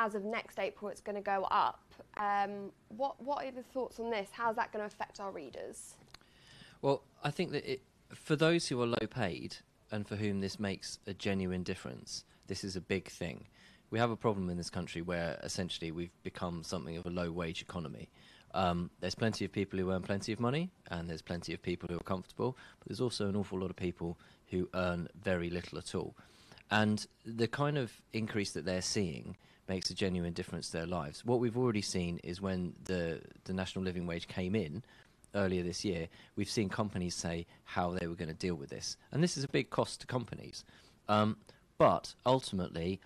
as of next April it's going to go up. What are the thoughts on this? How's that going to affect our readers? Well, I think that for those who are low paid and for whom this makes a genuine difference, this is a big thing. We have a problem in this country where essentially we've become something of a low wage economy. There's plenty of people who earn plenty of money, and there's plenty of people who are comfortable, but there's also an awful lot of people who earn very little at all. And the kind of increase that they're seeing makes a genuine difference to their lives. What we've already seen is when the national living wage came in earlier this year, we've seen companies say how they were going to deal with this. And this is a big cost to companies. But ultimately,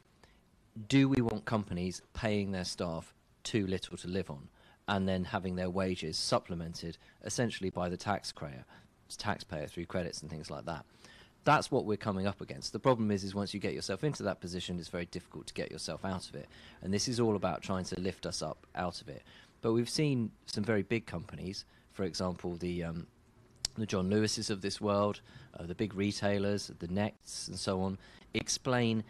do we want companies paying their staff too little to live on and then having their wages supplemented essentially by the taxpayer through credits and things like that? That's what we're coming up against. The problem is once you get yourself into that position, it's very difficult to get yourself out of it. And this is all about trying to lift us up out of it. But we've seen some very big companies, for example, the John Lewis's of this world, the big retailers, the Nexts and so on, explain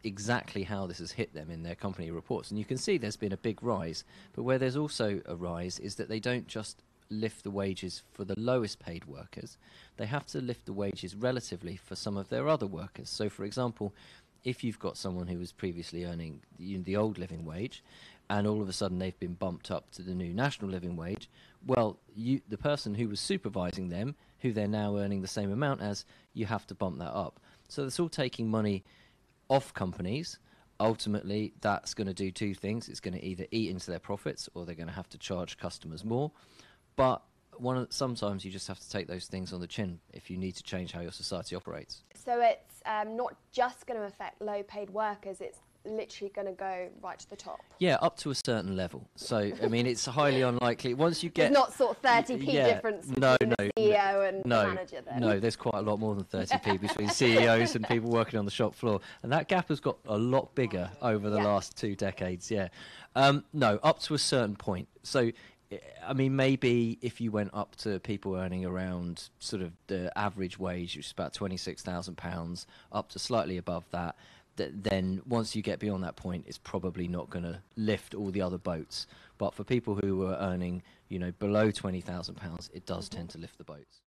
exactly how this has hit them in their company reports. And you can see there's been a big rise. But where there's also a rise is that they don't just lift the wages for the lowest paid workers, they have to lift the wages relatively for some of their other workers. So for example, if you've got someone who was previously earning the old living wage and all of a sudden they've been bumped up to the new national living wage, well, the person who was supervising them, who they're now earning the same amount as, you have to bump that up. So it's all taking money off companies. Ultimately, that's going to do two things. It's going to either eat into their profits or they're going to have to charge customers more. But sometimes you just have to take those things on the chin if you need to change how your society operates. So it's not just going to affect low-paid workers, it's literally going to go right to the top? Yeah, up to a certain level. So, I mean, it's highly unlikely. Once you get... There's not sort of 30p difference between the CEO and the manager then? No, there's quite a lot more than 30p between CEOs and people working on the shop floor. And that gap has got a lot bigger over the last 2 decades, no, up to a certain point. So... I mean, maybe if you went up to people earning around sort of the average wage, which is about £26,000, up to slightly above that, then once you get beyond that point, it's probably not going to lift all the other boats. But for people who are earning, below £20,000, it does tend to lift the boats.